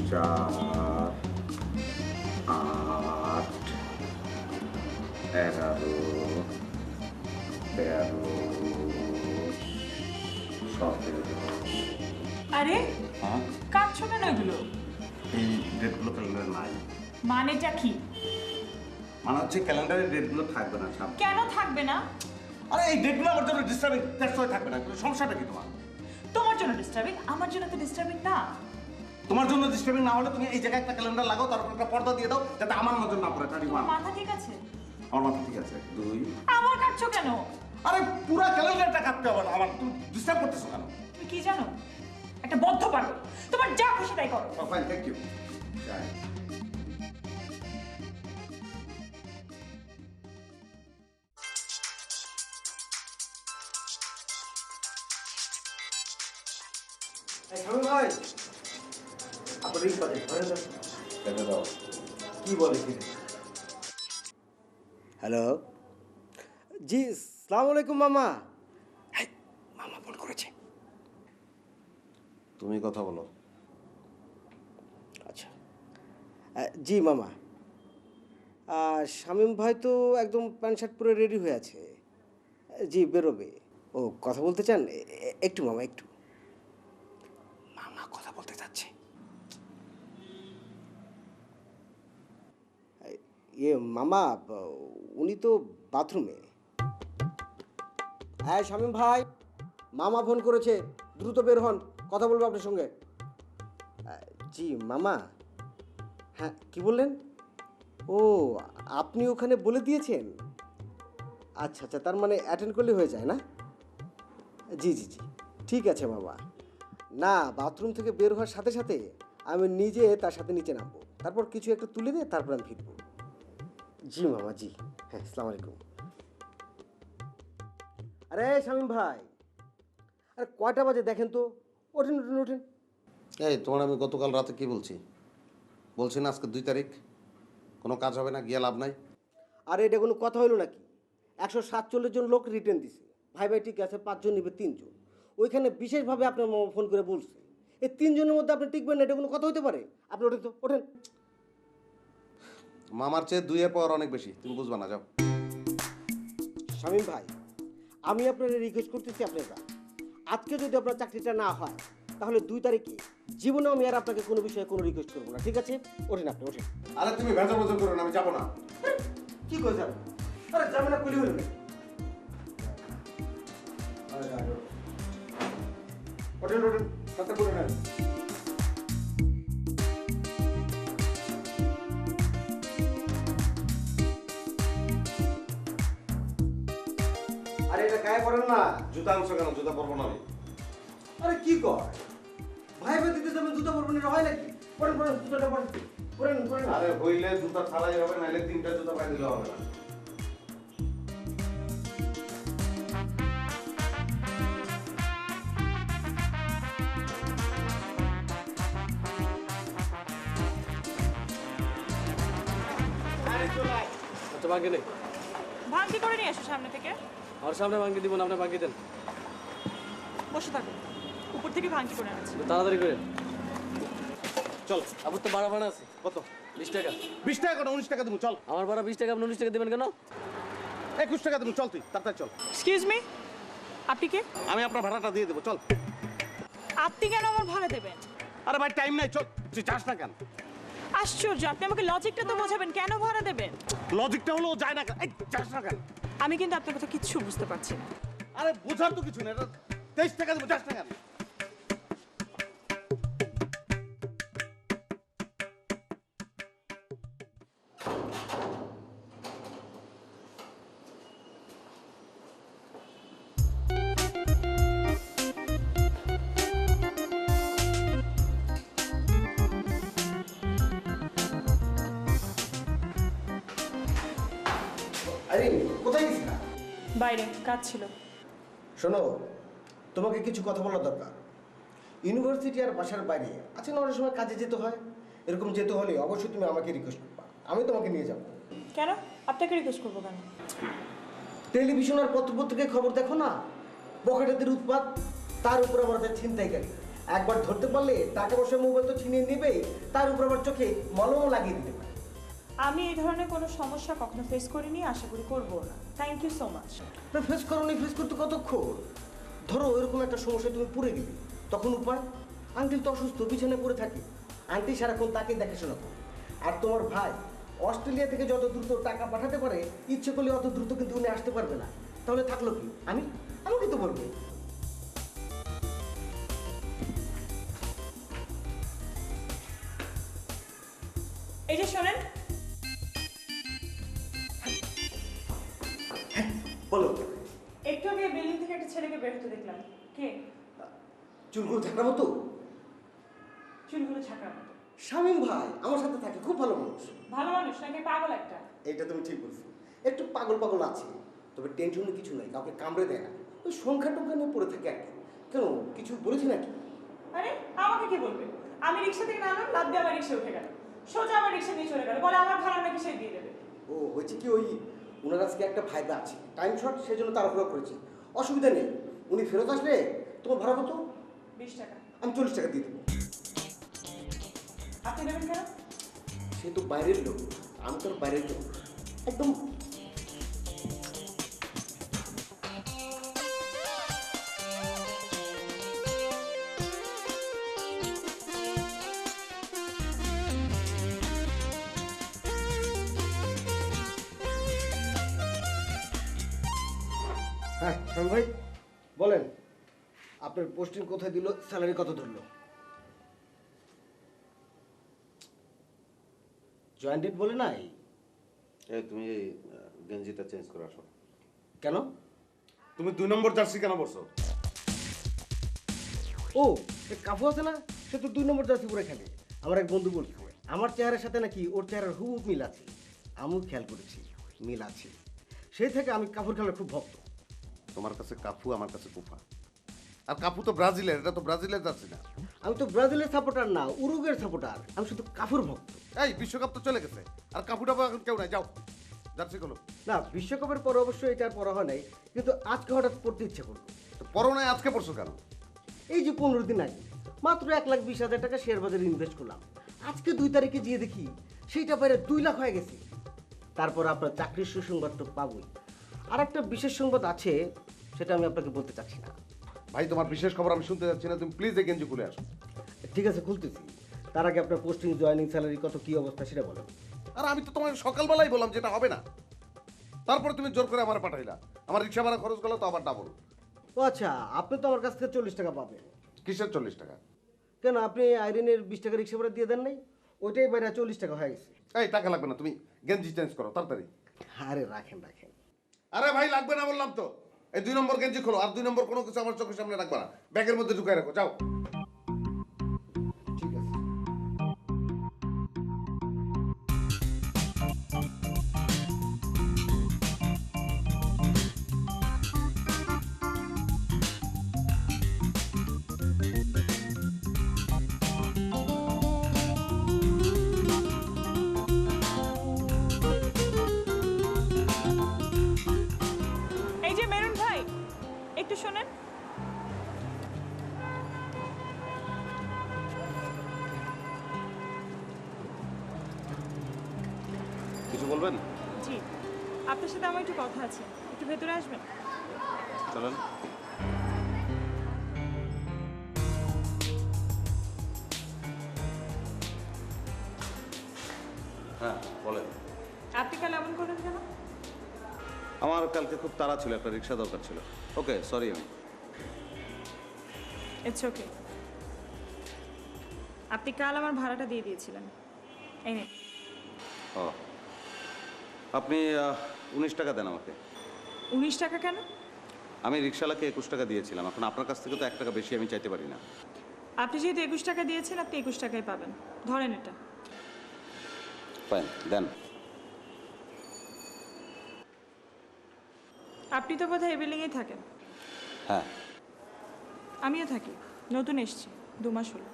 4, 8, 11, 13, 17। আরে হ্যাঁ, কাটছো কেন এগুলো? এই ডেটগুলো ক্যালেন্ডারে নাই। মানেটা কি? মানে হচ্ছে ক্যালেন্ডারে ডেটগুলো থাকবে না। কেন থাকবে না? আরে এই ডেটগুলো আমার জন্য ডিস্টার্বিং, দ্যাটস ওয়াই থাকবে না। সমস্যাটা কি তোমার? তোমার জন্য ডিস্টার্বিং, আমার জন্য তো ডিস্টার্বিং না। তোমার জন্য ডিস্টার্বিং না হলে তুমি এই জায়গায় একটা ক্যালেন্ডার লাগাও, তারপর একটা পর্দা দিয়ে দাও যাতে আমার নজর না পড়ে। তোমার মাথা ঠিক আছে? আমার মাথা ঠিক আছে। 2। আমার কাটছো কেন? আরে পুরো ক্যালেন্ডারটা কাটতে হবে না। আমার তুমি ডিস্টার্ব করতেছো কেন? তুমি কি জানো? একটা বদ্ধ পাগল। তোমার যা খুশি তাই করো। Fine, thank you. যাই। শামীম ভাই, আপনার রিং বাজে, ধরে দেন। কেটে দাও। কি বলে কি? হ্যালো, জি সালাম আলাইকুম মামা। মামা ফোন করেছে। তুমি কথা বলো। আচ্ছা, জি মামা, শামীম ভাই তো একদম প্যান্ট শার্ট পরে রেডি হয়ে আছে। জি বেরোবে। ও কথা বলতে চান? একটু মামা, একটু। মামা কথা বলতে চাচ্ছে। ইয়ে মামা, উনি তো বাথরুমে। হ্যাঁ শামীম ভাই, মামা ফোন করেছে, দ্রুত বের হন, কথা বলবো আপনার সঙ্গে। জি মামা। হ্যাঁ কি বললেন? ও আপনি ওখানে বলে দিয়েছেন? আচ্ছা আচ্ছা, তার মানে অ্যাটেন্ড করলে হয়ে যায় না? জি জি জি, ঠিক আছে মামা। না, বাথরুম থেকে বের হওয়ার সাথে সাথে আমি নিজে তার সাথে নিচে নামবো, তারপর কিছু একটা তুলে দিয়ে তারপর আমি ফিরবো। জি মামা, জি। হ্যাঁ, আসসালামু আলাইকুম। আরে শামীম ভাই, আরে কয়টা বাজে দেখেন তো? ওঠেন ওঠেন ওঠেন। এই তোমার আমি গতকাল রাতে কি বলছি না আজকে 2 তারিখ, কোনো কাজ হবে না, গিয়ে লাভ নাই। আরে এটা কোনো কথা হইলো নাকি? 147 জন লোক রিটার্ন দিছে। ভাই ভাই ঠিক আছে, 5 জন নিবে 3 জন। ওইখানে বিশেষভাবে আপনার মামা ফোন করে বলছে এই 3 জনের মধ্যে আপনি টিকবেন না, এটা কোনো কথা হইতে পারে? আপনি ওঠেন তো, ওঠেন। মামার চেয়ে 2-এর পাওয়ার অনেক বেশি, তুমি বুঝবা না, যাও। শামীম ভাই, আমি আপনার রিকোয়েস্ট করতেছি, আপনার আজকে যদি আপনার চাকরিটা না হয় তাহলে 2 তারিখে জীবনেও আমি আর আপনাকে কোনো বিষয়ে কোনো রিকোয়েস্ট করবো না, ঠিক আছে? ওঠেন আপনি, ওঠেন। আরে তুমি ভেজা করো না, আমি যাবো না। কি করে যাবেন? আরে যাবেন না কইলে হইল না। ওঠেন ওঠেন, সাথে করে নেন। আরে এটা গায়ে পড়েন না। জুতা আনছো কেন? জুতা পরবো না আমি। আরে কি কর, ভাই ভাই দিতে যাবেন, জুতা পরবেন, এটা হয় নাকি? পরেন পরেন, জুতাটা পরেন, পরেন পরেন। আরে হইলে জুতা ছাড়াই হবে, নাইলে 3টা জুতা পাই দিলে হবে না। আচ্ছা ভাঙ্গি নেই, ভাঙতি করে নিয়ে এসো সামনে থেকে। আর সামনে ভাঙ্গি দিব না, আপনি ভাঙ্গি দেন। বসে থাকো, উপর থেকে ভাঙতি করে আনছি। তাড়াতাড়ি করে চল। আপনার তো ভাড়া আছে কত? 20 টাকা। 20 টাকা কেন? 19 টাকা দেবো, চল। আমার ভাড়া 20 টাকা, আপনি 19 টাকা দেবেন কেন? 21 টাকা দেবো, চল। তুই তাড়াতাড়ি চল। এক্সকিউজ মি, আপনি কে? আমি আপনার ভাড়াটা দিয়ে দেবো, চল। আপনি কেন আমার ভাড়া দেবেন? আরে ভাই টাইম নাই, চল। তুই চাস না কেন? আশ্চর্য, আপনি আমাকে লজিকটা তো বোঝাবেন, কেন ভাড়া দেবেন? লজিকটা হলো ও যায় না কেন? এই চাস না কেন? আমি কিন্তু আপনার কথা কিচ্ছু বুঝতে পারছি না। আরে বোঝার তো কিছু নেই, এটা 23 টাকা দেবো, চাস না কেন? আরে কোথায় গেছিলা? বাইরে কাজ ছিল। শোনো, তোমাকে কিছু কথা বলার দরকার। ইউনিভার্সিটি আর বাসার বাইরে আছে না, অনেক সময় কাজে যেতে হয়। এরকম যেতে হলে অবশ্যই তুমি আমাকে রিকোয়েস্ট করবা, আমি তোমাকে নিয়ে যাবো। কেন? আপনাকে রিকোয়েস্ট করবো কেন? টেলিভিশন আর পত্রপত্রিকায় খবর দেখো না, পকেটাদের উৎপাত, তার উপর আবার ছিনতাইকারী। একবার ধরতে পারলে টাকা পয়সা মোবাইল তো ছিনিয়ে নেবেই, তার উপর আবার চোখে মলমও লাগিয়ে দিতে পারে। আমি এই ধরনের কোনো সমস্যা কখনো ফেস করিনি, আশা করি করবো না। Thank you so much. না ফেস করোনি, ফেস করতে কতক্ষণ? ধরো এরকম একটা সমস্যায় তুমি পড়ে গেলে, তখন উপায়? আঙ্কেল তো অসুস্থ, বিছানায় পড়ে থাকে, আন্টি সারাক্ষণ তাকে দেখাশোনা করে। আর তোমার ভাই অস্ট্রেলিয়া থেকে যত দ্রুত টাকা পাঠাতে পারে, ইচ্ছে করলে অত দ্রুত কিন্তু উনি আসতে পারবে না। তাহলে থাকলো কি? আমি কিন্তু বলবো। এই যে শোনেন, বলো। একটু আগে বিল্ডিং থেকে একটা ছেলেকে বের হতে দেখলাম। কে? চুলগুলো থাকার মতো? চুলগুলো ছাকড়া মতো। শামীম ভাই আমার সাথে থাকে, খুব ভালো মানুষ। ভালো মানুষ নাকি পাগল একটা? এটা তুমি ঠিক বলছো, একটু পাগল পাগল আছে, তবে টেনশনে কিছু নাই, কাউকে কামড়ে দেয় না, ওই সংখ্যা টংখ্যা নিয়ে পড়ে থাকে আর কি। কেন, কিছু বলেছি নাকি? আরে আমাকে কি বলবে? আমি রিক্সা থেকে নামলাম, লাফ দিয়ে আমার রিক্সা উঠে গেল, সোজা আমার রিক্সা নিয়ে চলে গেল, বলে আমার ভাড়া নাকি সে দিয়ে দেবে। ও হয়েছে কি, ওই ওনার আজকে একটা ফায়দা আছে, টাইম শর্ট, সেই জন্য তাড়াহুড়ো করেছি। অসুবিধা নেই, উনি ফেরত আসলে তোমার ভাড়া কত? 20 টাকা। আমি 40 টাকা দিয়ে দেবো। আপনি দেবেন কেন? সে তো বাইরের লোক, আমি তো আর বাইরের লোক একদম। হ্যাঁ শ্যাম ভাই বলেন, আপনার পোস্টিং কোথায় দিল, স্যালারি কত ধরলো? জয়েন্ট ডেট বলে নাই? এই তুমি এই গেঞ্জিটা চেঞ্জ করে আসো। কেন? তুমি 2 নম্বর জার্সি কেন পরছো? ও কাফু আছে না, সে তো 2 নম্বর জার্সি পরে খেলে। আমার এক বন্ধু বলছে আমার চেহারার সাথে নাকি ওর চেহারার হুবহু মিল আছে। আমিও খেয়াল করেছি, মিল আছে। সেই থেকে আমি কাফুর খেলার খুব ভক্ত। তোমার কাছে কাফু, আমার কাছে কুফা। আর কাফু তো ব্রাজিলের, এটা তো ব্রাজিলের যাচ্ছি না। আমি তো ব্রাজিলের সাপোর্টার না, উরুগুয়ের সাপোর্টার। আমি শুধু কাফুর ভক্ত। এই বিশ্বকাপ তো চলে গেছে, আর কাফুটা এখন কেউ নাই, যাও জার্সি গুলো। না বিশ্বকাপের পরে অবশ্যই এটা আর পড়া হয় নাই, কিন্তু আজকে হঠাৎ পড়তে ইচ্ছে করলো। তো পরো নাই, আজকে পড়ছো কেন? এই যে 15 দিন আগে মাত্র 1,20,000 টাকা শেয়ার বাজারে ইনভেস্ট করলাম। আজকে 2 তারিখে গিয়ে দেখি সেইটা বাইরে 2 লাখ হয়ে গেছে। তারপর আপনার চাকরির সুসংবাদ তো পাবই। আর একটা বিশেষ সংবাদ আছে, সেটা আমি আপনাকে বলতে চাচ্ছি না। ভাই তোমার বিশেষ খবর আমি শুনতে যাচ্ছি না, তুমি প্লিজ এই গেঞ্জি খুলে আসো। ঠিক আছে খুলতেছি, তার আগে আপনার পোস্টিং, জয়েনিং, স্যালারি কত, কি অবস্থা সেটা বলেন। আর আমি তো তোমাকে সকালবেলাই বললাম যেটা হবে না, তারপরে তুমি জোর করে আমার পাঠাইলা। আমার রিক্সা ভাড়া খরচ গেলো তো আবার ডাবল। ও আচ্ছা, আপনি তো আমার কাছ থেকে 40 টাকা পাবেন। কিসের 40 টাকা? কেন, আপনি আইরিনের 20 টাকা রিক্সা ভাড়া দিয়ে দেন নাই? ওইটাই বাইরে 40 টাকা হয়ে গেছে। এই টাকা লাগবে না, তুমি গেঞ্জি চেঞ্জ করো তাড়াতাড়ি। আরে রাখেন রাখেন। আরে ভাই লাগবে না বললাম তো। এই 2 নম্বর গেঞ্জি খোলো, আর 2 নম্বর কোনো কিছু আমার চোখের সামনে রাখবা না, ব্যাগের মধ্যে ঢুকায় রাখো, যাও। ঠিক আছে। এই যে মেরুন ভাই, একটু শোনেন। কিছু বলবেন? জি, আপনার সাথে আমার একটু কথা আছে, একটু ভেতরে আসবেন? চলেন। হ্যাঁ বলেন। আপনি কাল এমন করলেন কেন? আমার কালকে খুব তাড়া ছিল, একটা রিক্সা দরকার ছিল। ওকে সরি। আমি ইটস ওকে। আপনি কাল আমার ভাড়াটা দিয়ে দিয়েছিলেন, এই নিন। ও আপনি 19 টাকা দেন আমাকে। 19 টাকা কেন? আমি রিক্সাওয়ালাকে 21 টাকা দিয়েছিলাম, এখন আপনার কাছ থেকে তো 1 টাকা বেশি আমি চাইতে পারি না। আপনি যেহেতু 21 টাকা দিয়েছেন, আপনি 21 টাকাই পাবেন, ধরেন এটা। ফাইন দেন। আপনি তো বোধহয় এই বিল্ডিংয়েই থাকেন। হ্যাঁ আমিও থাকি, নতুন এসেছি, 2 মাস হলো।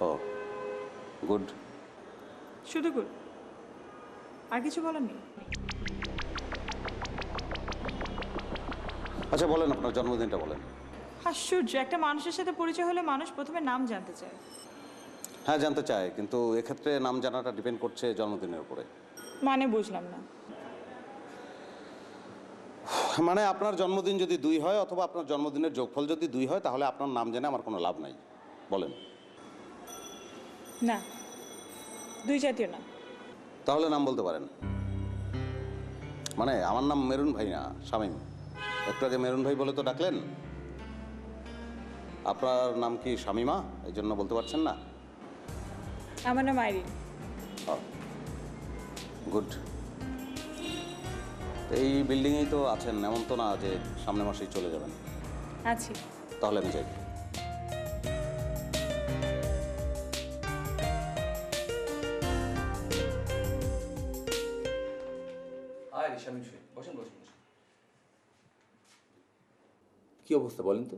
ও গুড। শুধু গুড, আর কিছু বলার নেই? আচ্ছা বলেন, আপনার জন্মদিনটা বলেন। আশ্চর্য, একটা মানুষের সাথে পরিচয় হলে মানুষ প্রথমে নাম জানতে চায়। হ্যাঁ জানতে চায়, কিন্তু এক্ষেত্রে নাম জানাটা ডিপেন্ড করছে জন্মদিনের উপরে। মানে বুঝলাম না। মানে আপনার জন্মদিন যদি 2 হয় অথবা আপনার জন্মদিনের যোগফল যদি 2 হয়, তাহলে আপনার নাম জেনে আমার কোনো লাভ নাই। বলেন। না, 2 জাতীয় না। তাহলে নাম বলতে পারেন। মানে আমার নাম মেরুন ভাই না, শামীম। একটু আগে মেরুন ভাই বলে তো ডাকলেন। আপনার নাম কি শামীমা, এই জন্য বলতে পারছেন না? আমার নাম আইরিন। গুড। এই বিল্ডিংয়েই তো আছেন, এমন তো না যে সামনের মাসেই চলে যাবেন। আছি। তাহলে আমি যাই। আয় রে শামীম সাহেব, বসেন বসেন বসেন। কি অবস্থা বলেন তো?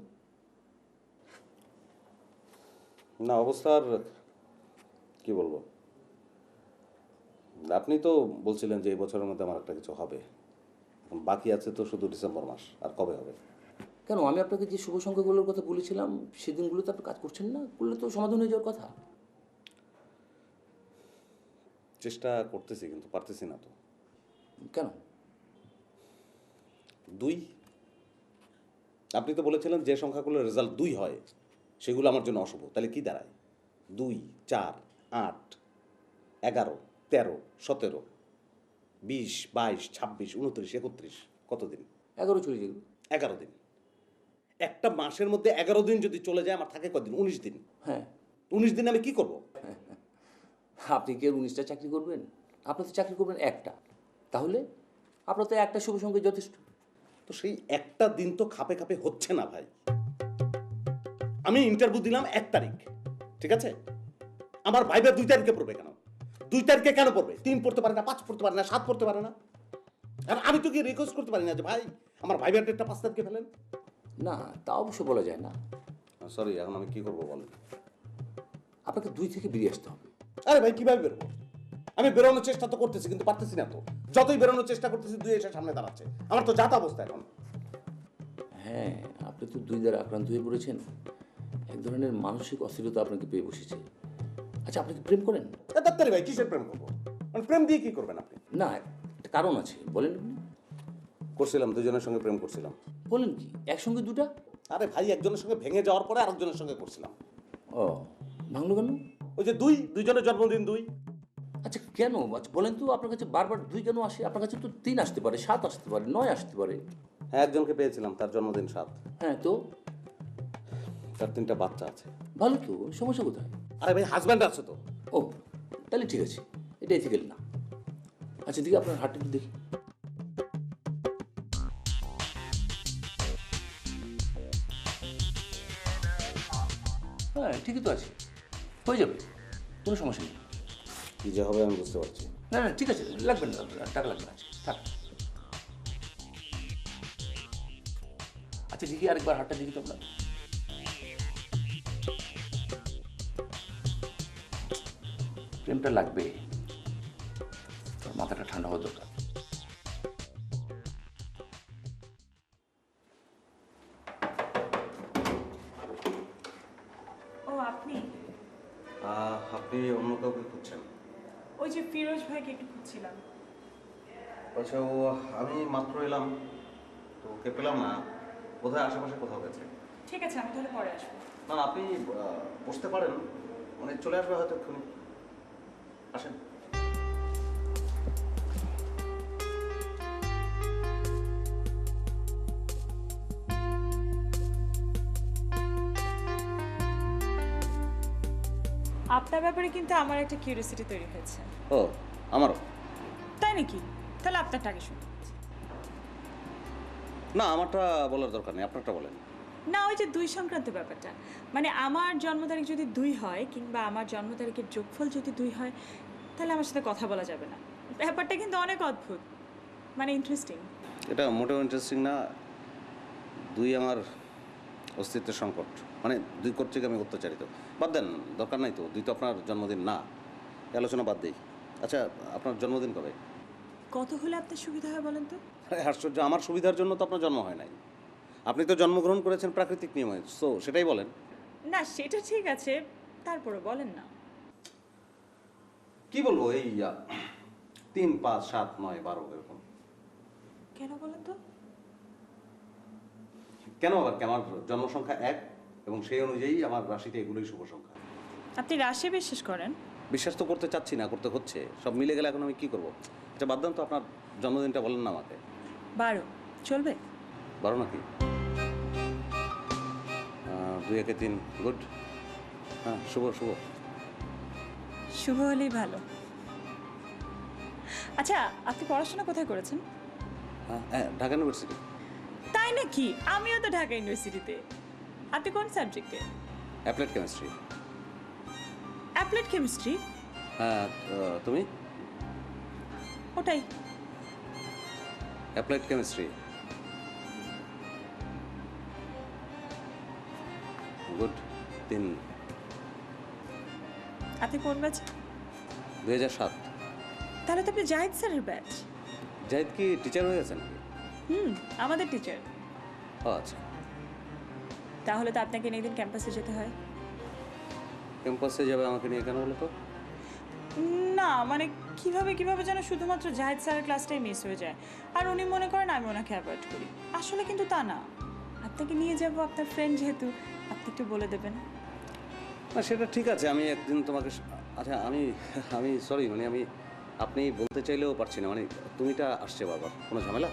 না, অবস্থার কি বলবো, আপনি তো বলছিলেন যে এই বছরের মধ্যে আমার একটা কিছু হবে। এখন বাকি আছে তো শুধু ডিসেম্বর মাস, আর কবে হবে? কেন, আমি আপনাকে যে শুভ সংখ্যাগুলোর কথা বলেছিলাম সেদিনগুলোতে আপনি কাজ করছেন না, করলে তো সমাধান হয়ে যাওয়ার কথা। চেষ্টা করতেছি কিন্তু পারতেছি না তো। কেন? 2। আপনি তো বলেছিলেন যে সংখ্যাগুলোর রেজাল্ট 2 হয় সেগুলো আমার জন্য অশুভ। তাহলে কি দাঁড়ায়? 2, 4, 8, 11, 13, 17, 20, 22, 26, 29, 31, কতদিন? 11 চলে যাবে। 11 দিন। একটা মাসের মধ্যে 11 দিন যদি চলে যায়, আমার থাকে কদিন? 19 দিন। হ্যাঁ। 19 দিন আমি কি করব? আপনি কি আর 19টা চাকরি করবেন? আপনি তো চাকরি করবেন একটা। তাহলে আপনার তো একটা শুভ সংখ্যা যথেষ্ট। তো সেই একটা দিন তো খাপে খাপে হচ্ছে না ভাই। আমি ইন্টারভিউ দিলাম 1 তারিখ, ঠিক আছে? আমার ভাইবা 2 তারিখে পড়বে কেন? 2 তারিখে কেন পড়বে? 3 পড়তে পারে না, 5 পড়তে পারে না, 7 পড়তে পারে না। আর আমি তো কি রিকোয়েস্ট করতে পারি না যে ভাই আমার ভাইবার ডেটটা 5 তারিখে ফেলেন? না, তা অবশ্য বলা যায় না। সরি, এখন আমি কি করবো বলেন? আপনাকে 2 থেকে বেরিয়ে আসতে হবে। আরে ভাই কিভাবে বেরোবো? আমি বেরোনোর চেষ্টা তো করতেছি কিন্তু পারতেছি না তো। যতই বেরোনোর চেষ্টা করতেছি 2 এসে সামনে দাঁড়াচ্ছে। আমার তো যাতা অবস্থা এখন। হ্যাঁ, আপনি তো 2 দ্বারা আক্রান্ত হয়ে পড়েছেন। এক ধরনের মানসিক অস্থিরতা আপনাকে পেয়ে বসেছে। আচ্ছা, আপনি কি প্রেম করেন? ডাক্তারি ভাই কিসের প্রেম করবো? মানে প্রেম দিয়ে কি করবেন আপনি? না, একটা কারণ আছে, বলেন আপনি। করছিলাম, 2 জনের সঙ্গে প্রেম করছিলাম। বলেন কি, একসঙ্গে 2টা? আরে ভাই, একজনের সঙ্গে ভেঙে যাওয়ার পরে আরেকজনের সঙ্গে করছিলাম। ও, ভাঙলো কেন? ওই যে 2 জনের জন্মদিন 2। আচ্ছা কেন? আচ্ছা বলেন তো, আপনার কাছে বারবার 2 কেন আসে? আপনার কাছে তো 3 আসতে পারে, 7 আসতে পারে, 9 আসতে পারে। হ্যাঁ, একজনকে পেয়েছিলাম, তার জন্মদিন 7। হ্যাঁ তো, তার 3টা বাচ্চা আছে। ভালো তো, সমস্যা কোথায়? আরে ভাই, হাজব্যান্ড আছে তো। ও, তাহলে ঠিক আছে, এটা এথিক্যাল না। আচ্ছা দেখি আপনার হাতটা একটু দেখি। হ্যাঁ ঠিকই তো আছে, হয়ে যাবে, কোনো সমস্যা নেই। কি যে হবে আমি বুঝতে পারছি। না না ঠিক আছে, লাগবে না, টাকা লাগবে না, থাক। আচ্ছা দেখি আরেকবার হাতটা দেখি তো আপনার। প্রেমটা লাগবে, তোর মাথাটা ঠান্ডা হওয়া দরকার। ও আপনি? আপনি অন্য কাউকে খুঁজছেন? ওই যে ফিরোজ ভাইকে একটু খুঁজছিলাম। আচ্ছা, ও আমি মাত্র এলাম তো ওকে পেলাম না। কোথায়? আশেপাশে কোথাও গেছে। ঠিক আছে, আমি তাহলে পরে আসবো। না, আপনি বসতে পারেন, মানে চলে আসবে হয়তো এক্ষুনি। আসেন। আপনার ব্যাপারে কিন্তু আমার একটা কিউরিওসিটি তৈরি হয়েছে। ও, আমারও। তাই নাকি? তাহলে আপনারটা আগে শুনুন। না, আমারটা বলার দরকার নেই, আপনারটা বলেন। না, ওই যে 2 সংক্রান্ত ব্যাপারটা, মানে আমার জন্ম তারিখ যদি 2 হয় কিংবা আমার জন্ম তারিখের যোগফল যদি 2 হয়, তাহলে আমার সাথে কথা বলা যাবে না। ব্যাপারটা কিন্তু অনেক অদ্ভুত, মানে ইন্টারেস্টিং। এটা মোটেও ইন্টারেস্টিং না। 2 আমার অস্তিত্বের সংকট, মানে 2 কর্তৃক আমি অত্যাচারিত। বাদ দেন, দরকার নাই তো। 2 তো আপনার জন্মদিন না, এই আলোচনা বাদ দিই। আচ্ছা, আপনার জন্মদিন কবে? কত হলে আপনার সুবিধা হয় বলেন তো? আরে আশ্চর্য, আমার সুবিধার জন্য তো আপনার জন্ম হয় নাই। আপনি তো জন্মগ্রহণ করেছেন প্রাকৃতিক নিয়মে, সো সেটাই বলেন। না সেটা ঠিক আছে, তারপরে বলেন না। কি বলবো, এই 3, 5, 7, 9, 12 এরকম। কেন বলেন তো? কেন আবার কি, আমার জন্মসংখ্যা 1 এবং সেই অনুযায়ী আমার রাশিতে এগুলোই শুভ সংখ্যা। আপনি রাশি বিশ্বাস করেন? বিশ্বাস তো করতে চাচ্ছি না, করতে হচ্ছে। সব মিলে গেলে এখন আমি কি করব? আচ্ছা বাদ দেন তো, আপনার জন্মদিনটা বলেন না আমাকে। 12 চলবে? 12 নাকি? 2 একে 3, গুড। হ্যাঁ, শুভ শুভ। শুভ হলেই ভালো। আচ্ছা আপনি পড়াশোনা কোথায় করেছেন? হ্যাঁ, ঢাকা ইউনিভার্সিটি। তাই নাকি? আমিও তো ঢাকা ইউনিভার্সিটিতে। আপনি কোন সাবজেক্টে? Applied chemistry. Applied chemistry? হ্যাঁ, তুমি? ওটাই। Applied chemistry, good. 3, আপনি কোন ব্যাচ? 2007। তাহলে তো আপনি জাহিদ স্যারের ব্যাচ। জাহিদ কি টিচার হয়ে গেছেন? আমাদের টিচার। ও আচ্ছা। তাহলে তো আপনাকে নিয়ে দিন ক্যাম্পাসে যেতে হয়। ক্যাম্পাসে যাবে আমাকে নিয়ে কেন বলো তো? না মানে কিভাবে যেন শুধুমাত্র জাহিদ স্যারের ক্লাসটাই মিস হয়ে যায়, আর উনি মনে করেন আমি ওনাকে অ্যাভয়েড করি। আসলে কিন্তু তা না, আপনাকে নিয়ে যাব, আপনার ফ্রেন্ড যেহেতু আপনি একটু বলে দেবেন। না সেটা ঠিক আছে, আমি একদিন তোমাকে আচ্ছা আমি সরি, মানে আপনি বলতে চাইলেও পারছি না, মানে তুমিটা আসছে বারবার। কোনো ঝামেলা?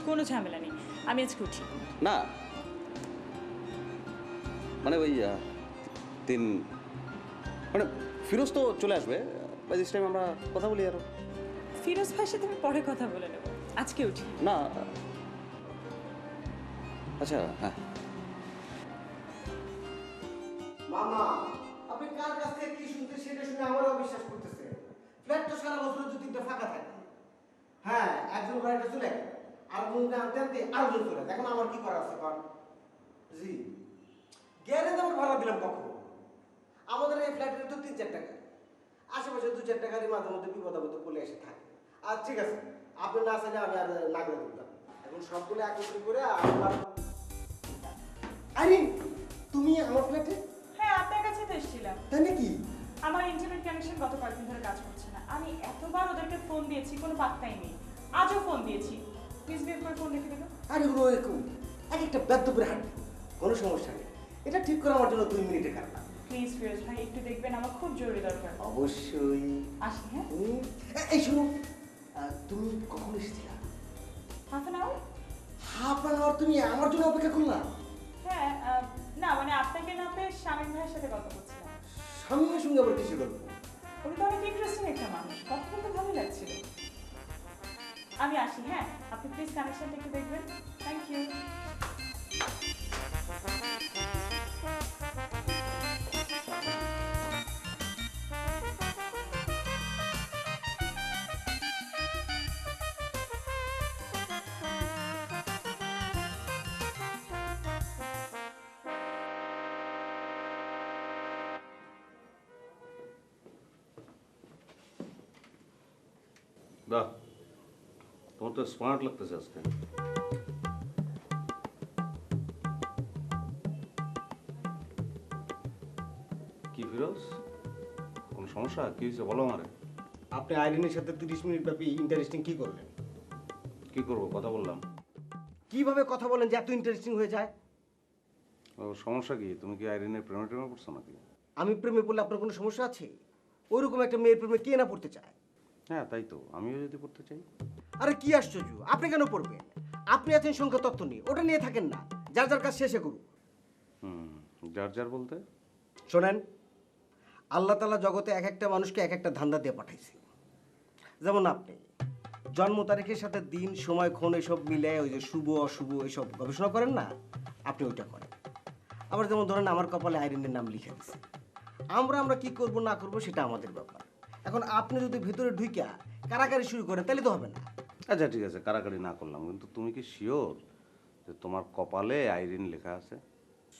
কোনো ঝামেলা নেই, আমি আজকে উঠি। না মানে ওই 3 মানে ফিরোজ তো চলে আসবে, বাই দিস টাইম আমরা কথা বলি আরো। ফিরোজ ভাইয়ের সাথে আমি পরে কথা বলে নেব, আজকে উঠি। না আচ্ছা, হ্যাঁ। মামা, আপনি কার কাছ থেকে কি শুনতে সেটা শুনে আমারও বিশ্বাস করতেছে। ফ্ল্যাটটা সারা বছর যদি 3টা ফাঁকা থাকে, হ্যাঁ একজন ভাড়াটা চলে গেল, আরেকজনকে আনতে আনতে আরেকজন চলে গেল। এখন আমার কি করা আছে কর? জি, গ্যারেজ আমার ভাড়া দিলাম কখন? আমাদের এই ফ্ল্যাটের তো 3-4টা গাড়ি, আশেপাশে 2-4টা গাড়ি মাঝে মধ্যে বিপদ আপদে পড়ে এসে থাকে। আর ঠিক আছে, আপনি না চাইলে আমি আর না করে দিতাম। এখন সবগুলো একত্রিত করে আমার আরে তুমি আমার ফ্ল্যাটে? হ্যাঁ আপনার কাছে তো এসেছিলাম। তাই নাকি? আমার ইন্টারনেট কানেকশন গত কয়েকদিন ধরে কাজ করছে না। আমি এতবার ওদেরকে ফোন দিয়েছি, কোনো পাত্তাই নেই। আজও ফোন দিয়েছি। প্লিজ বিয়ে করে ফোন রেখে দেবেন। আরে ওরকম এক একটা বেদ্যপুরে হাঁটবে, কোনো সমস্যা নেই। এটা ঠিক করে আমার জন্য 2 মিনিটে কার না। প্লিজ ফিরোজ ভাই একটু দেখবেন, আমার খুব জরুরি দরকার। অবশ্যই। আসি হ্যাঁ? এই শোনো, তুমি কখন এসেছিলা? Half an hour? Half an hour তুমি আমার জন্য অপেক্ষা করলা? হ্যাঁ না মানে আপনাকে না পেয়ে শামীম ভাইয়ের সাথে কথা বলছিলাম। স্বামীর সঙ্গে আবার কিসে গল্প? উনি তো অনেক ইন্টারেস্টিং একটা মানুষ, কথা বলতে ভালো লাগছিল। আমি আসি হ্যাঁ, আপনি প্লিজ কানেকশনটা একটু দেখবেন। Thank you. বাহ, তোমার তো স্মার্ট লাগতেছে আজকে। কি ফিরোজ, কোনো সমস্যা? কি হয়েছে বলো আমারে। আপনি আইরিনের সাথে 30 মিনিট ব্যাপী ইন্টারেস্টিং কি করলেন? কি করবো, কথা বললাম। কিভাবে কথা বলেন যে এত ইন্টারেস্টিং হয়ে যায়? ও সমস্যা কি? তুমি কি আইরিনের প্রেমে টেমে পড়ছো নাকি? আমি প্রেমে পড়লে আপনার কোনো সমস্যা আছে? ওইরকম একটা মেয়ের প্রেমে কে না পড়তে চায়? হ্যাঁ তাই তো, আমিও যদি পড়তে চাই। আরে কি আশ্চর্য, আপনি কেন পড়বেন? আপনি আছেন সংখ্যা তত্ত্ব নিয়ে, ওটা নিয়ে থাকেন না। যার যার কাজ শেষে করুন। যার যার বলতে? শোনেন, আল্লাহ তাআলা জগতে এক একটা মানুষকে এক একটা ধান্দা দিয়ে পাঠাইছে। যেমন আপনি জন্ম তারিখের সাথে দিন সময় ক্ষণ এসব মিলে ওই যে শুভ অশুভ এসব গবেষণা করেন না, আপনি ওইটা করেন। আবার যেমন ধরেন আমার কপালে আইরিনের নাম লিখে দিচ্ছে। আমরা কি করব না করব সেটা আমাদের ব্যাপার। এখন আপনি যদি ভেতরে ঢুইকা কারাকারি শুরু করেন তাহলে তো হবে না। আচ্ছা ঠিক আছে, কারাকারি না করলাম, কিন্তু তুমি কি শিওর যে তোমার কপালে আইরিন লেখা আছে?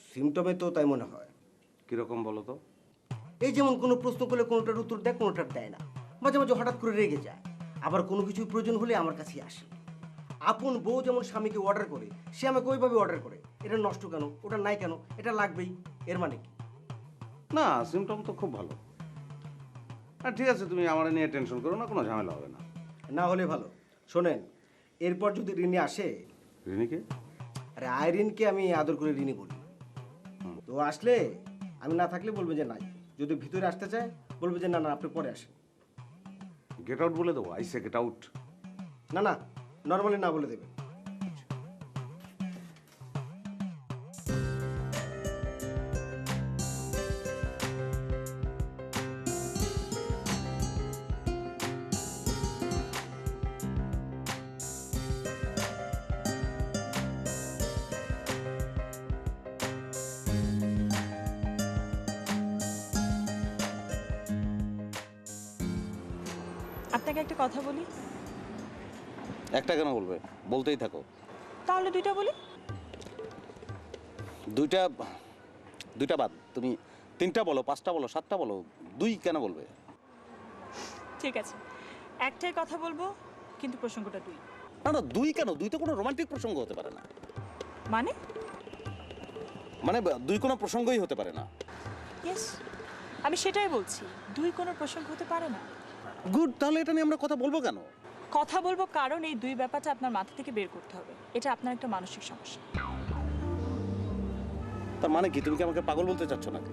সিমটমে তো তাই মনে হয়। কিরকম বলো তো? এই যেমন কোনো প্রশ্ন করলে কোনোটার উত্তর দেয়, কোনোটার দেয় না, মাঝে মাঝে হঠাৎ করে রেগে যায়, আবার কোনো কিছু প্রয়োজন হলে আমার কাছে আসে। আপন বউ যেমন স্বামীকে অর্ডার করে, সে আমাকে ওইভাবে অর্ডার করে, এটা নষ্ট কেন, ওটা নাই কেন, এটা লাগবেই, এর মানে কি? না, সিমটম তো খুব ভালো। হ্যাঁ ঠিক আছে, তুমি আমার নিয়ে টেনশন করো না, কোনো ঝামেলা হবে না। না হলে ভালো। শোনেন, এরপর যদি রিনি আসে, রিনিকে? আরে আইরিনকে আমি আদর করে রিনি বলি, তো আসলে আমি না থাকলে বলবে যে নাই, যদি ভিতরে আসতে চায় বলবে যে না না আপনি পরে আসেন। গেট আউট বলে দেবো, আইসে গেট আউট। না না, নর্মালি না বলে দেবে। আপনাকে একটা কথা বলি, একটা কেন বলবে, বলতেই থাকো। তাহলে দুইটা বলি। দুইটা দুইটা বাদ, তুমি 3টা বলো, 5টা বলো, 7টা বলো, 2 কেন বলবে? ঠিক আছে, একটাই কথা বলবো, কিন্তু প্রসঙ্গটা দুই। না না, 2 কেন? 2 তো কোনো রোমান্টিক প্রসঙ্গ হতে পারে না। মানে? মানে 2 কোনো প্রসঙ্গই হতে পারে না। ইয়েস, আমি সেটাই বলছি, দুই কোনো প্রসঙ্গ হতে পারে না। গুড, তাহলে এটা নিয়ে আমরা কথা বলবো কেন? কথা বলবো কারণ এই দুই ব্যাপারটা আপনার মাথা থেকে বের করতে হবে। এটা আপনার একটা মানসিক সমস্যা। তার মানে কি, তুমি কি আমাকে পাগল বলতে চাচ্ছ নাকি?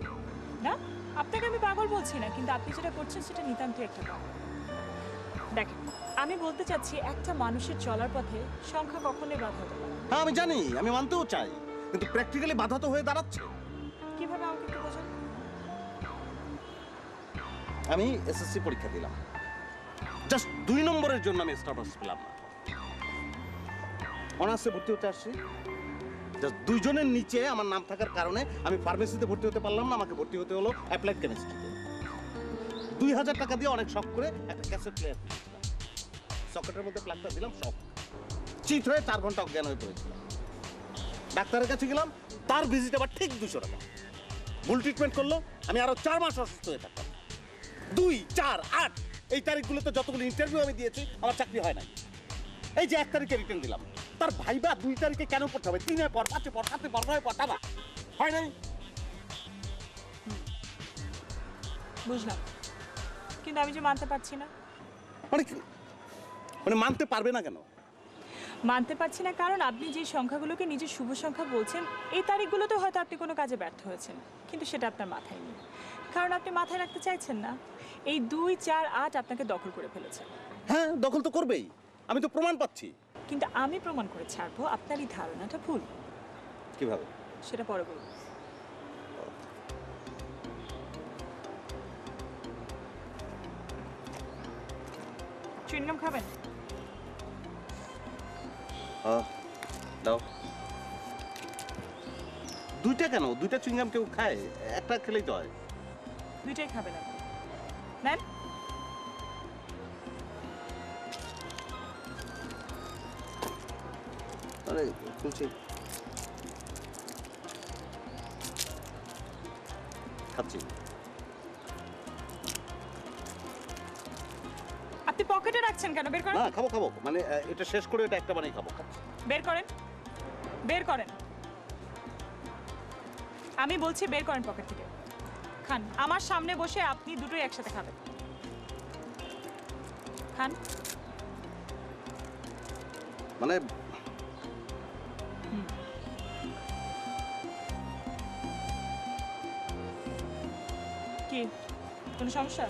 না, আপনাকে আমি পাগল বলছি না, কিন্তু আপনি যেটা করছেন সেটা নিতান্তই একটা পাগল। দেখেন, আমি বলতে চাচ্ছি একটা মানুষের চলার পথে সংখ্যা কখনোই বাধা হতে পারে না। হ্যাঁ আমি জানি, আমি মানতেও চাই, কিন্তু প্র্যাকটিক্যালি বাধা তো হয়ে দাঁড়াচ্ছে। কিভাবে আমাকে একটু বোঝান? আমি এসএসসি পরীক্ষা দিলাম, জাস্ট 2 নম্বরের জন্য আমি স্ট্যাটাস পেলাম না। অনার্সে ভর্তি হতে আসছি, জাস্ট 2 জনের নিচে আমার নাম থাকার কারণে আমি ফার্মেসিতে ভর্তি হতে পারলাম না, আমাকে ভর্তি হতে হলো অ্যাপ্লাইড কেমিস্ট্রিতে। 2000 টাকা দিয়ে অনেক শখ করে একটা ক্যাসেট প্লেয়ার কিনেছিলাম, সকেটের মধ্যে প্লাগটা দিলাম, শখ চিট হয়ে 4 ঘন্টা অজ্ঞান হয়ে পড়েছিলাম। ডাক্তারের কাছে গেলাম, তার ভিজিট আবার ঠিক 200 টাকা। ভুল ট্রিটমেন্ট করলো, আমি আরো 4 মাস অসুস্থ হয়ে থাকতাম। 2, 4, 8 এই তারিখগুলোতে যতগুলো ইন্টারভিউ আমি দিয়েছি, আমার চাকরি হয় নাই। এই যে 1 তারিখে রিটার্ন দিলাম, তার ভাইবা 2 তারিখে কেন পড়তে হবে? 3 পর, 5 পর, 7 পর, 9 পর, টাকা হয় নাই। বুঝলাম, কিন্তু আমি যে মানতে পারছি না। মানে মানে মানতে পারবে না কেন? মানতে পারছি না কারণ আপনি যে সংখ্যাগুলোকে নিজের শুভ সংখ্যা বলছেন, এই তারিখগুলোতে হয়তো আপনি কোনো কাজে ব্যর্থ হয়েছেন, কিন্তু সেটা আপনার মাথায় নেই, কারণ আপনি মাথায় রাখতে চাইছেন না। এই 2, 4, 8 আপনাকে দখল করে ফেলেছে। হ্যাঁ, দখল তো করবেই, আমি তো প্রমাণ পাচ্ছি। কিন্তু আমি প্রমাণ করে ছাড়বো আপনার এই ধারণাটা ভুল। কিভাবে? সেটা পরে বলবো। চুইংগাম খাবেন? দাও। 2টা কেন? 2টা চুইংগাম কেউ খায়? একটা খেলেই তো হয়। দুইটাই খাবেন আপনি? নেন। আরে খুলছি, খাচ্ছি। আপনি পকেটে রাখছেন কেন? বের করেন। না, খাবো খাবো, মানে এটা শেষ করে এটা একটা বানাই খাবো। খাচ্ছি। বের করেন, বের করেন। আমি বলছি বের করেন পকেট থেকে। খান, আমার সামনে বসে আপনি দুটোই একসাথে খাবেন। খান। মানে কি কোনো সমস্যা?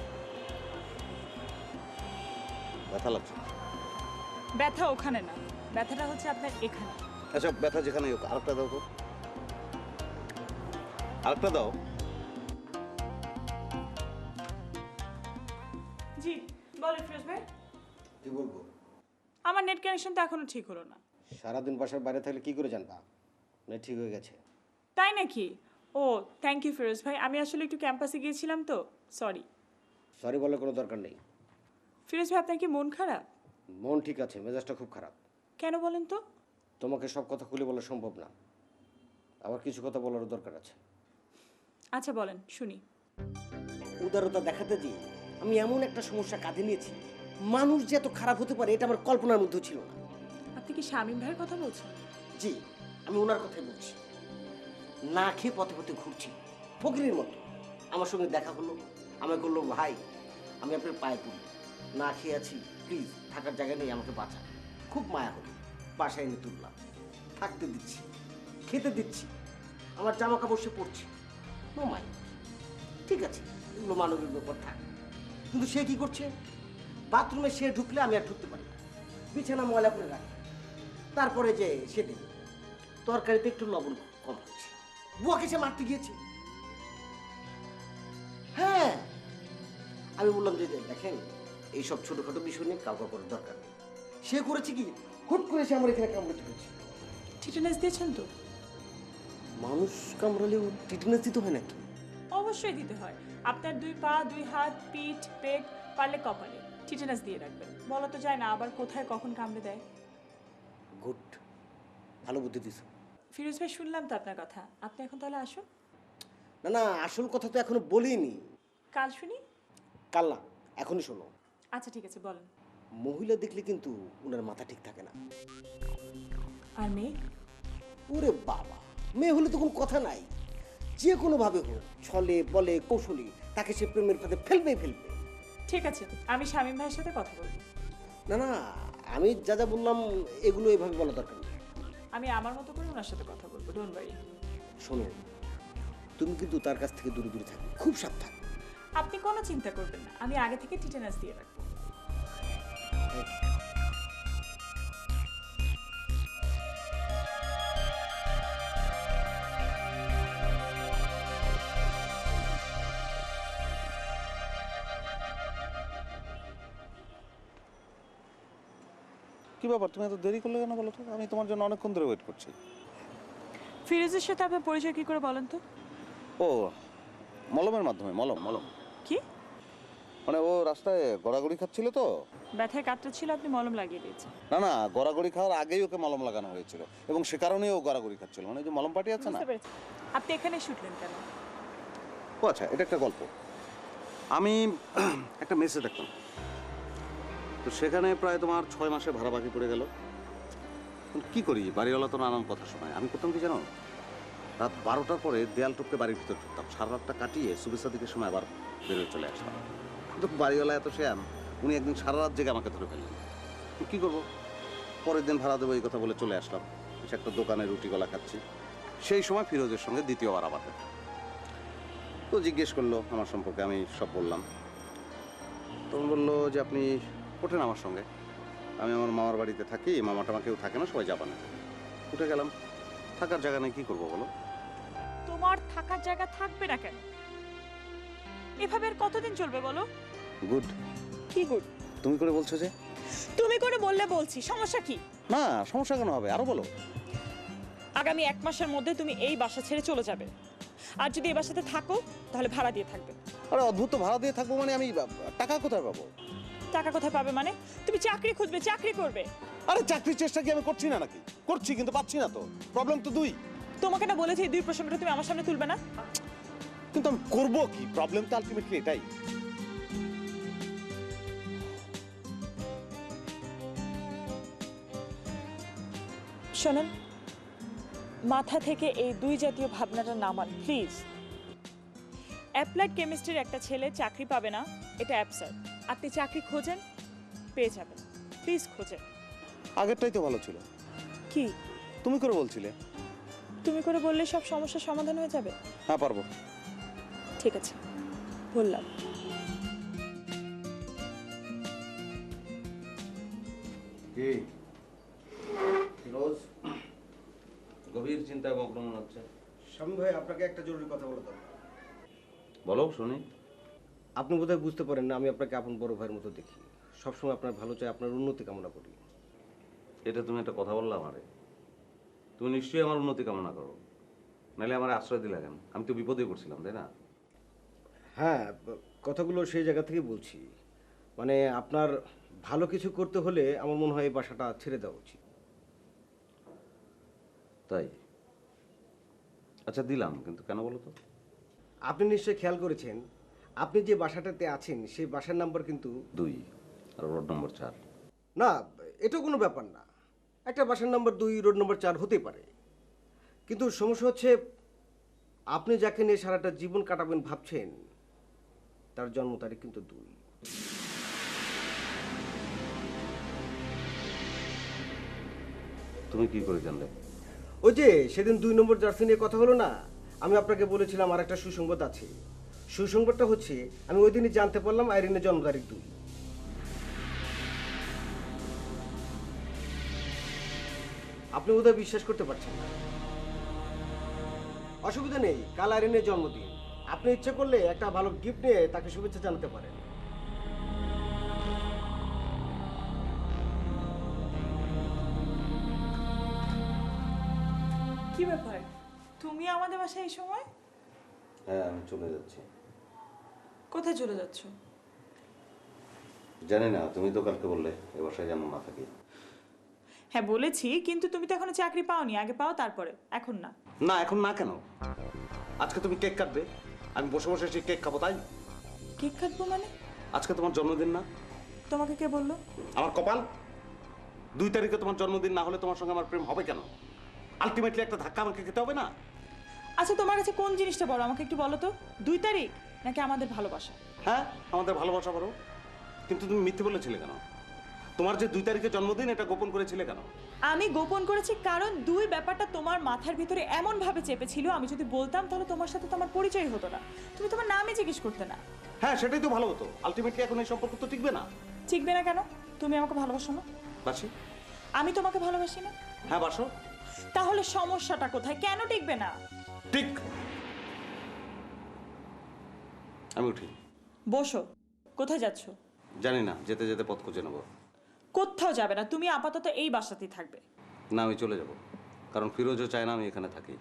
ব্যথা লাগছে। ব্যথা ওখানে না, ব্যথাটা হচ্ছে আপনার এখানে। আচ্ছা, ব্যথা যেখানে হোক, আরেকটা দাও তো, আরেকটা দাও। জি বলেন ফিরোজ ভাই। কি বলবো? আমার নেট কানেকশন তো এখনো ঠিক হলো না। সারাদিন বাসার বাইরে থাকলে কি করে জানবা না ঠিক হয়ে গেছে? তাই নাকি? ও থ্যাংক ইউ ফিরোজ ভাই, আমি আসলে একটু ক্যাম্পাসে গিয়েছিলাম তো, সরি। সরি বলার কোনো দরকার নেই। ফিরোজ ভাই আপনার কি মন খারাপ? মন ঠিক আছে, মেজাজটা খুব খারাপ। কেন বলেন তো? তোমাকে সব কথা খুলে বলা সম্ভব না, আবার কিছু কথা বলারও দরকার আছে। আচ্ছা বলেন শুনি। উদারতা দেখাতে দিয়ে আমি এমন একটা সমস্যা কাঁধে নিয়েছি, মানুষ যে এত খারাপ হতে পারে এটা আমার কল্পনার মধ্যে ছিল না। আপনি আপনি কি শামীম ভাইয়ের কথা বলছেন? জি, আমি ওনার কথাই বলছি। না খেয়ে পথে পথে ঘুরছি ফকিরের মতো। আমার সঙ্গে দেখা হলো, আমাকে বললো ভাই আমি আপনার পায়ে পড়ি, না খেয়ে আছি, প্লিজ থাকার জায়গা নেই, আমাকে বাঁচান। খুব মায়া হলো, বাসায় এনে তুললাম, থাকতে দিচ্ছি, খেতে দিচ্ছি, আমার জামা কাপড় সে পড়ছি। নো মাই, ঠিক আছে, এগুলো মানবিক ব্যাপার থাক। কিন্তু সে কি করছে, বাথরুমে সে ঢুকলে আমি আর ঢুকতে পারি না, বিছানা ময়লা করে রাখি। তারপরে যে সে দিল তরকারিতে একটু লবণ কম হয়েছে, বুয়াকে সে মারতে গিয়েছে। হ্যাঁ, আমি বললাম যে দেখেন এইসব ছোটখাটো বিষয় নিয়ে কাউকে করার দরকার নেই। সে করেছে কি, হুট করে সে আমার এখানে কামড়ে ধরেছে। টিটেনাস দিয়েছেন তো? মানুষ কামড়ালেও টিটেনাস দিতে হয় নাকি? অবশ্যই দিতে হয়। আপনার 2 পা, 2 হাত, পিঠ, পেট, পারলে কপালে টিটেনাস দিয়ে রাখবেন। বলা তো যায় না আবার কোথায় কখন কামড়ে দেয়। গুড, ভালো বুদ্ধি দিছ। ফিরোজ ভাই, শুনলাম তো আপনার কথা। আপনি এখন তাহলে আসুন। না না, আসল কথা তো এখনো বলিনি। কাল শুনি। কাল না, এখনই শোনো। আচ্ছা ঠিক আছে, বলেন। মহিলা দেখলে কিন্তু ওনার মাথা ঠিক থাকে না। আর মেয়ে? ওরে বাবা, মেয়ে হলে তো কোনো কথা নাই। যে কোনোভাবে হোক, ছলে বলে কৌশলী, তাকে সে প্রেমের ফাঁদে ফেলবেই ফেলবে। ঠিক আছে, আমি শামীম ভাইয়ের সাথে কথা বলবো। না না, আমি যা যা বললাম এগুলো এভাবে বলা দরকার নেই। আমি আমার মতো করে ওনার সাথে কথা বলবো, ডোন্ট ওয়ারি। শোনো, তুমি কিন্তু তার কাছ থেকে দূরে দূরে থাকবে, খুব সাবধান। আপনি কোনো চিন্তা করবেন না, আমি আগে থেকে টিটেনাস দিয়ে রাখবো। কি ব্যাপার, তুমি এত দেরি করলে কেন বলো তো? আমি তোমার জন্য অনেকক্ষণ ধরে ওয়েট করছি। ফিরোজের সাথে আপনার পরিচয় কি করে বলেন তো? ও, মলমের মাধ্যমে। মলম মলম কি? মানে ও রাস্তায় গড়াগড়ি খাচ্ছিল তো। ব্যথায় কাটটা ছিল, আপনি মলম লাগিয়ে দিয়েছেন। না না, গড়াগড়ি খাওয়ার আগেই ওকে মলম লাগানো হয়েছিল এবং সে কারণেই ও গড়াগড়ি খাচ্ছিল। মানে যে মলম পাটি আছে না। বুঝতে পেরেছি। আপনি এখানে শুটলেন কেন? ও আচ্ছা, এটা একটা গল্প। আমি একটা মেসে দেখতাম, তো সেখানে প্রায় তোমার 6 মাসে ভাড়া বাকি পড়ে গেল। কি করি, বাড়িওয়ালা তো নানান কথা শোনায়। আমি করতাম কি জানো, রাত 12টার পরে দেয়াল টপকে বাড়ির ভিতর ঢুকতাম, সারা রাতটা কাটিয়ে সুবিসা দিকের সময় আবার বেরোয় চলে আসতাম। কিন্তু বাড়িওয়ালা এত শেয়ান, উনি একদিন সারা রাত জেগে আমাকে ধরে ফেললেন। কি করব, পরের দিন ভাড়া দেবো এই কথা বলে চলে আসলাম। সে একটা দোকানে রুটি গলা খাচ্ছি, সেই সময় ফিরোজের সঙ্গে দ্বিতীয়বার আবার দেখা। তো জিজ্ঞেস করলো আমার সম্পর্কে, আমি সব বললাম। তখন বললো যে আপনি ওঠেন আমার সঙ্গে, আমি আমার মামার বাড়িতে থাকি, মামা টামা কেউ থাকে না, সবাই জাপানে থাকে। উঠে গেলাম, থাকার জায়গা নেই, কি করবো বলো? তোমার থাকার জায়গা থাকবে না কেন? এভাবে আর কতদিন চলবে বলো? গুড। কি গুড? তুমি করে বলছো যে? তুমি করে বললে বলছি, সমস্যা কি? না, সমস্যা কেন হবে, আরো বলো। আগামী 1 মাসের মধ্যে তুমি এই বাসা ছেড়ে চলে যাবে। আর যদি এই বাসাতে থাকো তাহলে ভাড়া দিয়ে থাকবে। আরে অদ্ভুত, তো ভাড়া দিয়ে থাকবো মানে আমি টাকা কোথায় পাবো? টাকা কোথায় পাবে মানে? তুমি চাকরি খুঁজবে, চাকরি করবে। আরে চাকরির চেষ্টা কি আমি করছি না নাকি? করছি, কিন্তু পাচ্ছি না তো। প্রবলেম তো 2। তোমাকে না বলেছি এই 2 প্রসঙ্গটা তুমি আমার সামনে তুলবে না। কিন্তু আমি করবো কি? প্রবলেম তো আলটিমেটলি এটাই। শোনেন, মাথা থেকে এই 2 জাতীয় ভাবনাটা নামান প্লিজ। অ্যাপ্লাইড কেমিস্ট্রির একটা ছেলে চাকরি পাবে না, এটা অ্যাবসার্ড। আপনি চাকরি খোঁজেন, পেয়ে যাবেন। প্লিজ খোঁজেন। আগেরটাই তো ভালো ছিল। কি? তুমি করে বলছিলে। তুমি করে বললে সব সমস্যার সমাধান হয়ে যাবে? হ্যাঁ, পারবো। ঠিক আছে, বললাম। কি ফিরোজ, গভীর চিন্তায় মগ্ন মনে হচ্ছে। স্বামী ভাই, আপনাকে একটা জরুরি কথা বলা দরকার। বলো শুনি। আপনি বোধহয় বুঝতে পারেন না, আমি আপনাকে আপন বড় ভাইয়ের মতো দেখি, সবসময় আপনার ভালো চাই, আপনার উন্নতি কামনা করি। এটা তুমি একটা কথা বললে আমারে? তুমি নিশ্চয়ই আমার উন্নতি কামনা করো, নাহলে আমার আশ্রয় দিলে কেন? আমি তো বিপদে পড়ছিলাম, তাই না? হ্যাঁ, কথাগুলো সেই জায়গা থেকে বলছি। মানে আপনার ভালো কিছু করতে হলে আমার মনে হয় এই বাসাটা ছেড়ে দেওয়া উচিত। তাই? আচ্ছা দিলাম, কিন্তু কেন বলো তো? আপনি নিশ্চয়ই খেয়াল করেছেন, আপনি যে বাসাটাতে আছেন সেই বাসার নাম্বার কিন্তু 2 আর রোড নম্বর 4। না, এটা কোনো ব্যাপার না। একটা বাসার নম্বর 2, রোড নম্বর 4 হতেই পারে, কিন্তু সমস্যা হচ্ছে আপনি যাকে নিয়ে সারাটা জীবন কাটাবেন ভাবছেন তার জন্ম তারিখ কিন্তু 2। তুমি কি করে জানলে? ওই যে সেদিন 2 নম্বর জার্সি নিয়ে কথা হলো না, আমি আপনাকে বলেছিলাম আর একটা সুসংবাদ আছে। সুসংবাদটা হচ্ছে আমি ওই দিনই জানতে পারলাম আইরিনের জন্ম তারিখ 2। আপনি বোধহয় বিশ্বাস করতে পারছেন না। অসুবিধা নেই, কাল আইরিনের জন্মদিন, আপনি ইচ্ছে করলে একটা ভালো গিফট নিয়ে তাকে শুভেচ্ছা জানাতে পারেন। কি ব্যাপার, তুমি আমাদের বাসায় এই সময়? হ্যাঁ, আমি চলে যাচ্ছি। কোথায় চলে যাচ্ছ? জানি না, তুমি তো কালকে বললে এ বাসায় যেন না থাকি। হ্যাঁ বলেছি, কিন্তু তুমি তো এখনো চাকরি পাওনি, আগে পাও তারপরে, এখন না। না, এখন না কেন? আজকে তুমি কেক কাটবে, আমি বসে বসে সেই কেক খাবো তাই? কেক কাটবো মানে? আজকে তোমার জন্মদিন না? তোমাকে কে বললো? আমার কপাল। 2 তারিখে তোমার জন্মদিন না হলে তোমার সঙ্গে আমার প্রেম হবে কেন? আলটিমেটলি একটা ধাক্কা আমাকে খেতে হবে না? আচ্ছা তোমার কাছে কোন জিনিসটা বড় আমাকে একটু বলো তো, 2 তারিখ নাকি আমাদের ভালোবাসা? হ্যাঁ, আমাদের ভালোবাসা বড়, কিন্তু তুমি মিথ্যে বলেছিলে কেন? তোমার যে 2 তারিখে জন্মদিন এটা গোপন করেছিলে কেন? আমি গোপন করেছি কারণ 2 ব্যাপারটা তোমার মাথার ভিতরে এমন ভাবে চেপেছিল, আমি যদি বলতাম তাহলে তোমার সাথে তো আমার পরিচয় হতো না, তুমি তোমার নামই জিজ্ঞেস করতে না। হ্যাঁ, সেটাই তো ভালো হতো। আলটিমেটলি এখন এই সম্পর্ক তো টিকবে না। শিখবে না কেন? তুমি আমাকে ভালোবাসো না? বাসি? আমি তোমাকে ভালোবাসি না? হ্যাঁ, বাসো। তাহলে সমস্যাটা কোথায়, কেন টিকবে না? ঠিক। আমি উঠি। বসো। কোথায় যাচ্ছ? জানি না, যেতে যেতে পথ খুঁজে নেবো। কোথাও যাবে না, তুমি আপাতত এই বাসাতেই থাকবে। না, আমি চলে যাব, কারণ ফিরোজও চায় না আমি এখানে থাকি।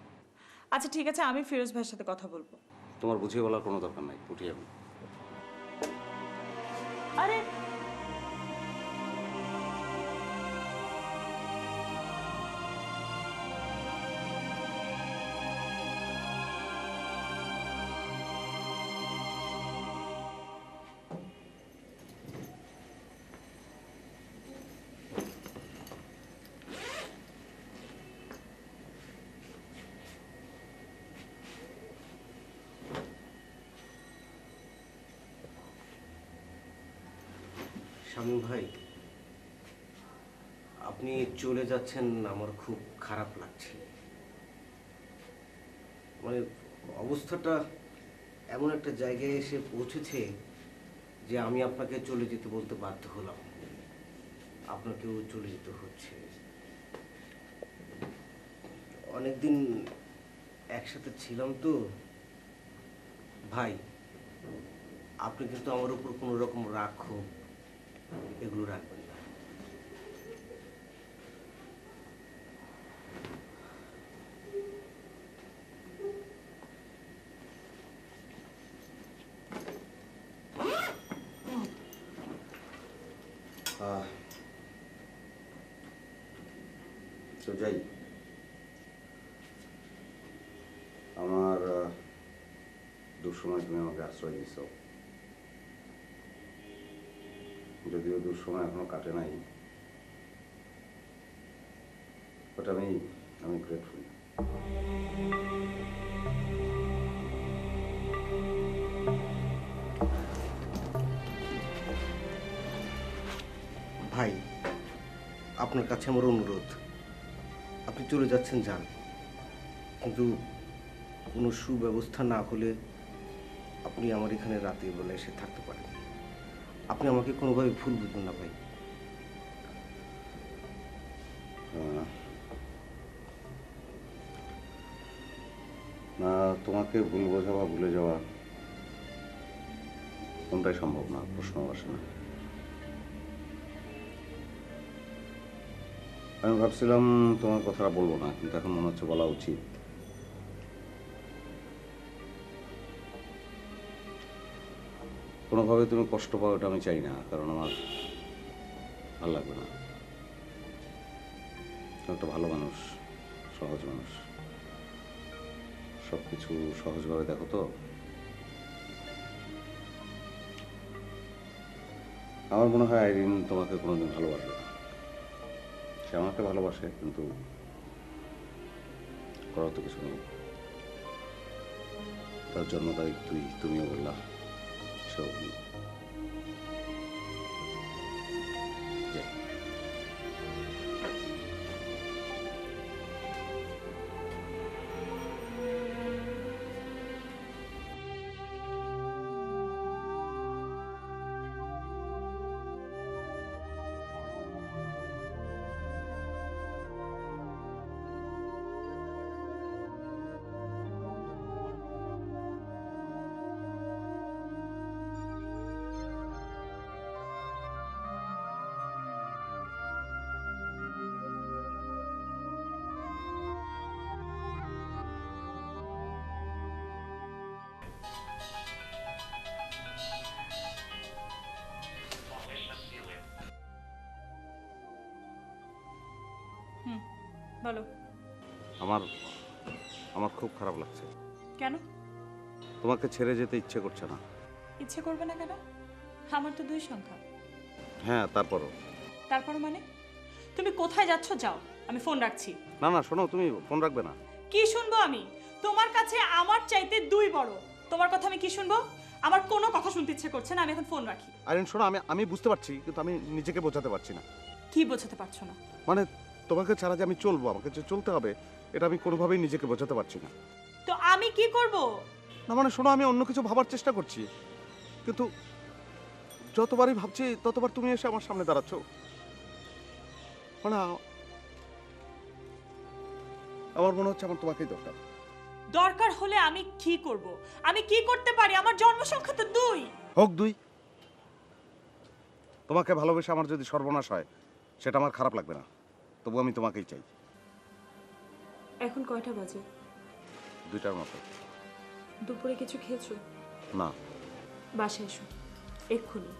আচ্ছা ঠিক আছে, আমি ফিরোজ ভাইয়ের সাথে কথা বলবো। তোমার বুঝিয়ে বলার কোনো দরকার নাই, উঠি আমি। আরে শামীম ভাই, আপনি চলে যাচ্ছেন আমার খুব খারাপ লাগছে। মানে অবস্থাটা এমন একটা জায়গায় এসে পৌঁছেছে যে আমি আপনাকে চলে যেতে বলতে বাধ্য হলাম, আপনাকেও চলে যেতে হচ্ছে। অনেকদিন একসাথে ছিলাম তো ভাই, আপনি কিন্তু আমার উপর কোনো রকম রাগ ক্ষোভ এগুলো রাখবেন না। তো যাই, আমার দুঃসময় তুমি আমাকে আশ্রয় দিছ, যদিও দুঃসময় এখনো কাটে নাই, বাট আমি গ্রেটফুল। ভাই, আপনার কাছে আমার অনুরোধ, আপনি চলে যাচ্ছেন যান, কিন্তু কোনো সুব্যবস্থা না হলে আপনি আমার এখানে রাতের বেলা এসে থাকতে পারেন। আপনি আমাকে কোনোভাবে ভুল বুঝবেন না ভাই। না, তোমাকে ভুল বোঝা বা ভুলে যাওয়া কোনটাই সম্ভব না, প্রশ্ন আসে না। আমি ভাবছিলাম তোমার কথাটা বলবো না, কিন্তু এখন মনে হচ্ছে বলা উচিত। কোনোভাবে তুমি কষ্ট পাও এটা আমি চাই না, কারণ আমার ভালো লাগবে না। তুমি একটা ভালো মানুষ, সহজ মানুষ, সব কিছু সহজভাবে দেখো তো। আমার মনে হয় আইরিন তোমাকে কোনোদিন ভালোবাসবে না, সে আমাকে ভালোবাসে, কিন্তু করার তো কিছু নেই। তার জন্ম তারিখ তুমিও বললা, সেও বলল। যাই। বলো। আমার আমার খুব খারাপ লাগছে। কেন? তোমাকে ছেড়ে যেতে ইচ্ছে করছে না। ইচ্ছে করবে না কেন? আমার তো 2 সংখ্যা। হ্যাঁ, তারপরও। তারপর মানে? তুমি কোথায় যাচ্ছ যাও, আমি ফোন রাখছি। না না, শোনো, তুমি ফোন রাখবে না। কি শুনবো আমি? তোমার কাছে আমার চাইতে 2 বড়, তোমার কথা আমি কি শুনবো? আমার কোনো কথা শুনতে ইচ্ছে করছে না, আমি এখন ফোন রাখি। আরিন শোনো, আমি বুঝতে পারছি, কিন্তু আমি নিজেকে বোঝাতে পারছি না। কি বোঝাতে পারছো না? মানে তোমাকে ছাড়া যে আমি চলবো, আমাকে যে চলতে হবে, এটা আমি কোনোভাবেই নিজেকে বোঝাতে পারছি না। তো আমি কি করব? না মানে শোনো, আমি অন্য কিছু ভাবার চেষ্টা করছি, কিন্তু যতবারই ভাবছি ততবার তুমি এসে আমার সামনে দাঁড়াচ্ছ। মানে আমার মনে হচ্ছে আমার তোমাকেই দরকার। দরকার হলে আমি কি করব? আমি কি করতে পারি? আমার জন্ম সংখ্যা তো 2। হোক 2। তোমাকে ভালোবেসে আমার যদি সর্বনাশ হয়, সেটা আমার খারাপ লাগবে না। তবু আমি তোমাকেই চাই। এখন কয়টা বাজে? 2টার মতো। দুপুরে কিছু খেয়েছো? না। বাসায় এসো এক্ষুনি।